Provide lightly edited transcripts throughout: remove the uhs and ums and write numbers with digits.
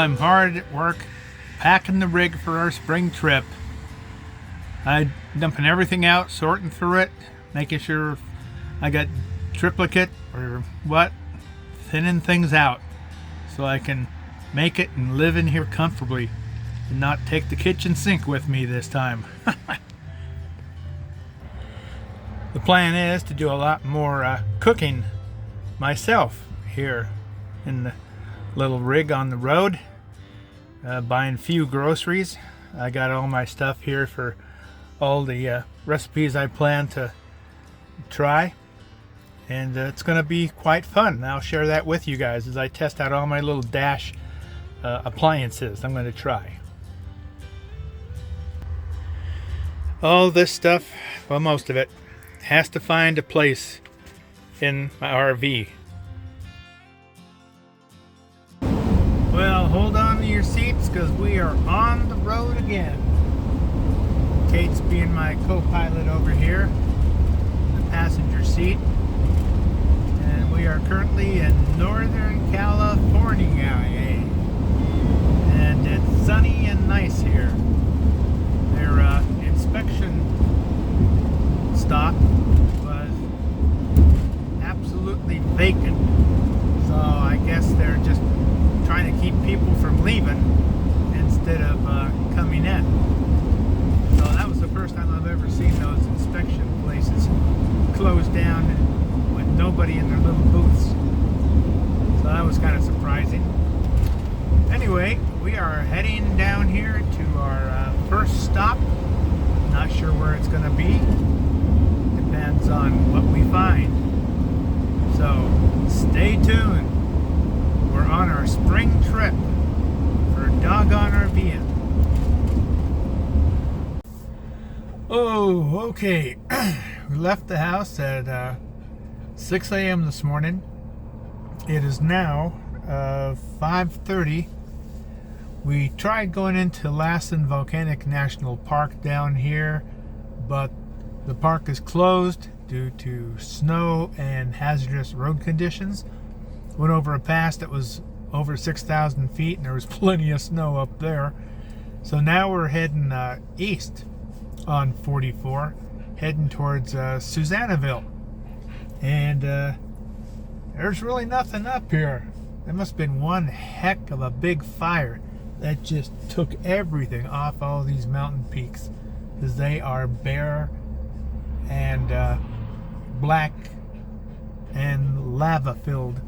I'm hard at work packing the rig for our spring trip. I'm dumping everything out, sorting through it, making sure I got triplicate or what, thinning things out so I can make it and live in here comfortably and not take the kitchen sink with me this time. The plan is to do a lot more cooking myself here in the little rig on the road, buying a few groceries. I got all my stuff here for all the recipes I plan to try, and it's going to be quite fun. I'll share that with you guys as I test out all my little dash appliances I'm going to try. All this stuff, well, most of it, has to find a place in my RV. Well, hold on to your seats because we are on the road again. Kate's being my co-pilot over here in the passenger seat. And we are currently in Northern California. And it's sunny and nice here. Their inspection stop was absolutely vacant. So I guess they're just trying to keep people from leaving instead of coming in. So that was the first time I've ever seen those inspection places closed down with nobody in their little booths. So that was kind of surprising. Anyway, we are heading down here to our first stop. Not sure where it's going to be. Depends on what we find. So stay tuned. We're on our spring trip for doggone RV'N. Oh, okay. We left the house at 6 a.m. this morning. It is now 5:30. We tried going into Lassen Volcanic National Park down here, but the park is closed due to snow and hazardous road conditions. Went over a pass that was over 6,000 feet, and there was plenty of snow up there. So now we're heading east on 44, heading towards Susanville. And there's really nothing up here. There must have been one heck of a big fire that just took everything off all these mountain peaks, because they are bare and black and lava filled.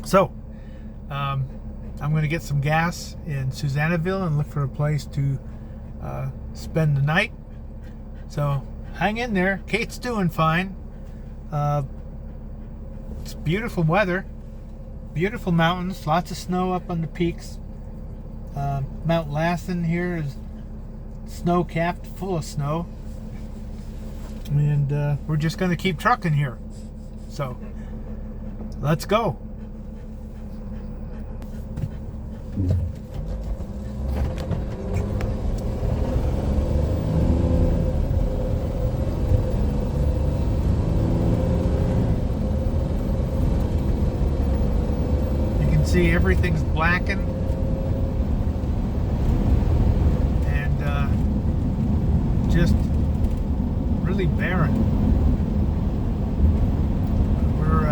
So I'm going to get some gas in Susanville and look for a place to spend the night. So hang in there. Kate's doing fine. It's beautiful weather, beautiful mountains, lots of snow up on the peaks. Mount Lassen here is snow-capped, full of snow. And we're just going to keep trucking here. So let's go. You can see everything's blackened and just really barren. We're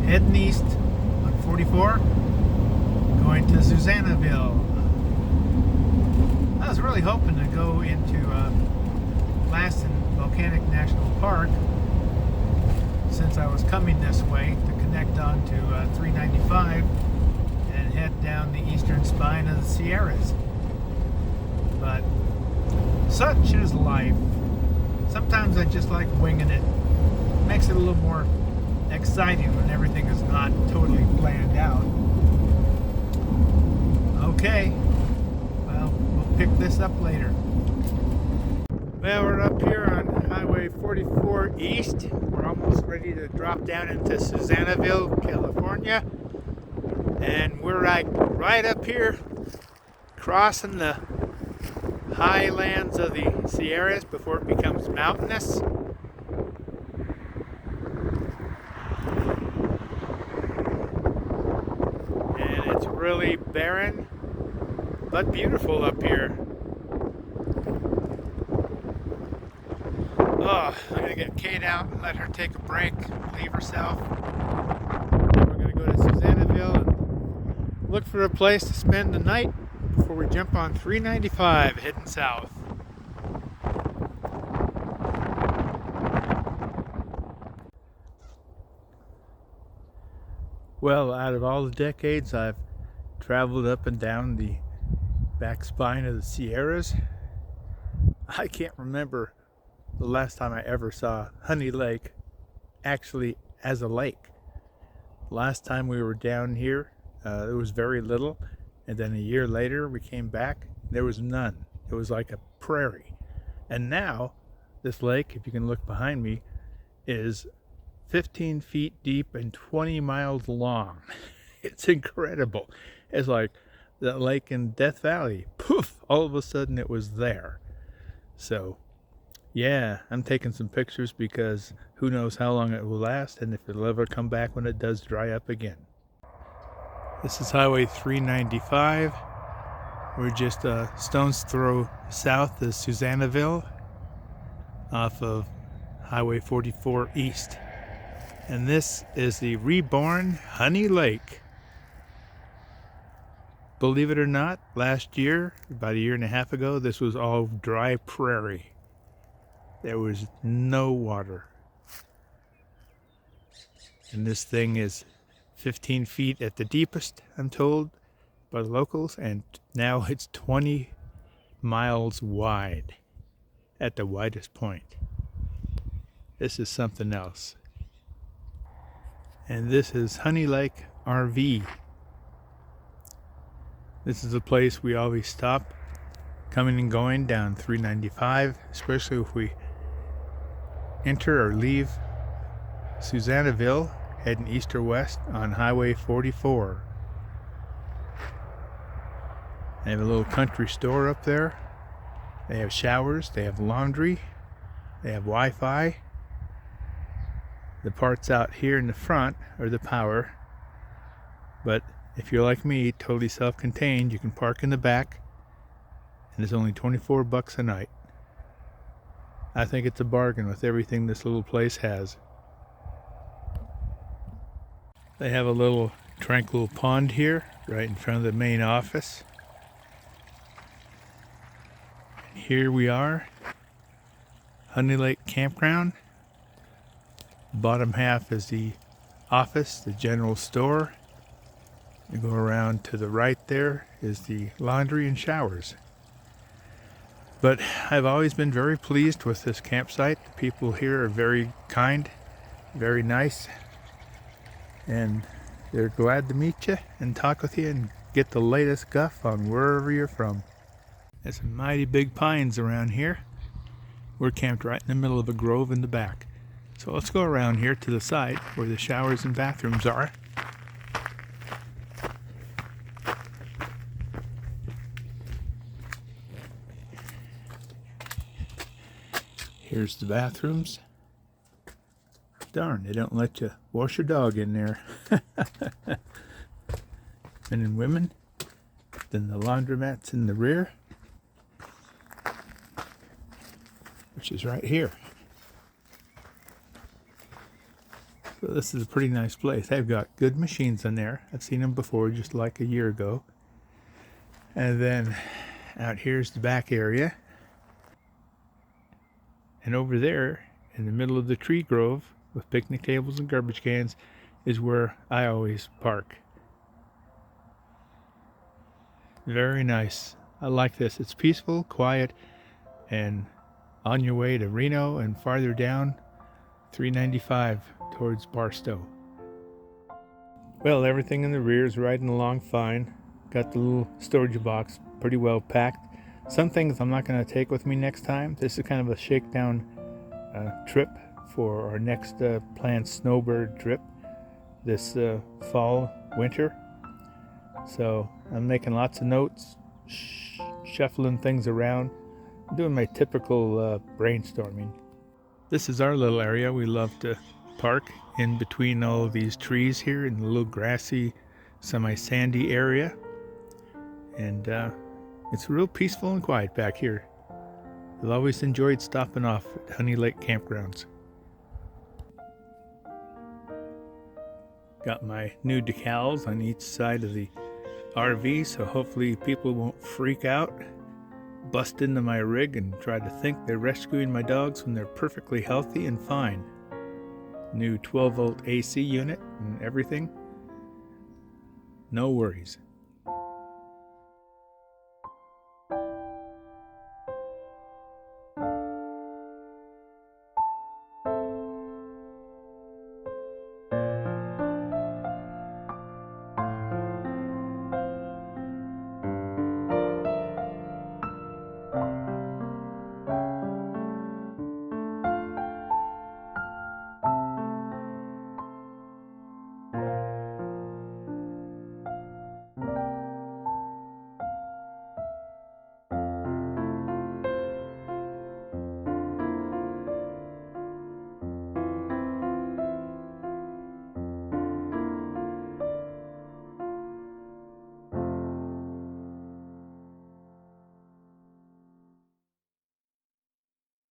heading east on 44, going to Susanville. I was really hoping to go into Lassen Volcanic National Park, since I was coming this way to connect on to 395 and head down the eastern spine of the Sierras. But such is life. Sometimes I just like winging it. Makes it a little more exciting when everything is not totally planned out. Okay, well, we'll pick this up later. Well, we're up here on Highway 44 East. We're almost ready to drop down into Susanville, California. And we're right up here, crossing the highlands of the Sierras before it becomes mountainous. And it's really barren. but beautiful up here. Oh, I'm gonna get Kate out and let her take a break, leave herself. Then we're gonna go to Susanville and look for a place to spend the night before we jump on 395 heading south. Well, out of all the decades I've traveled up and down the back spine of the Sierras, I can't remember the last time I ever saw Honey Lake actually as a lake. Last time we were down here, there was very little, and then a year later we came back, there was none. It was like a prairie. And now this lake, if you can look behind me, is 15 feet deep and 20 miles long. It's incredible. It's like that lake in Death Valley. Poof! All of a sudden it was there. So yeah, I'm taking some pictures because who knows how long it will last and if it'll ever come back when it does dry up again. This is Highway 395. We're just a stone's throw south of Susanville off of Highway 44 East. And this is the reborn Honey Lake. Believe it or not, last year, about a year and a half ago, this was all dry prairie. There was no water. And this thing is 15 feet at the deepest, I'm told, by the locals, and now it's 20 miles wide at the widest point. This is something else. And this is Honey Lake RV. This is a place we always stop coming and going down 395, especially if we enter or leave Susanville heading east or west on Highway 44. They have a little country store up there. They have showers, they have laundry, they have Wi-Fi. The parts out here in the front are the power, but if you're like me, totally self-contained, you can park in the back, and it's only $24 a night. I think it's a bargain with everything this little place has. They have a little tranquil pond here, right in front of the main office. And here we are, Honey Lake Campground. Bottom half is the office, the general store. You go around to the right there is the laundry and showers. But I've always been very pleased with this campsite. The people here are very kind, very nice, and they're glad to meet you and talk with you and get the latest guff on wherever you're from. There's some mighty big pines around here. We're camped right in the middle of a grove in the back. So let's go around here to the side where the showers and bathrooms are. Here's the bathrooms. Darn, they don't let you wash your dog in there. Men and women. Then the laundromat's in the rear, which is right here. So this is a pretty nice place. They've got good machines in there. I've seen them before, just like a year ago. And then out here's the back area. And over there, in the middle of the tree grove, with picnic tables and garbage cans, is where I always park. Very nice. I like this. It's peaceful, quiet, and on your way to Reno and farther down, 395 towards Barstow. Well, everything in the rear is riding along fine. Got the little storage box pretty well packed. Some things I'm not going to take with me next time. This is kind of a shakedown trip for our next planned snowbird trip this fall, winter. So I'm making lots of notes, shuffling things around, doing my typical brainstorming. This is our little area. We love to park in between all of these trees here in the little grassy, semi-sandy area. And It's real peaceful and quiet back here. I've always enjoyed stopping off at Honey Lake campgrounds. Got my new decals on each side of the RV, so hopefully people won't freak out, bust into my rig and try to think they're rescuing my dogs when they're perfectly healthy and fine. New 12-volt AC unit and everything. No worries.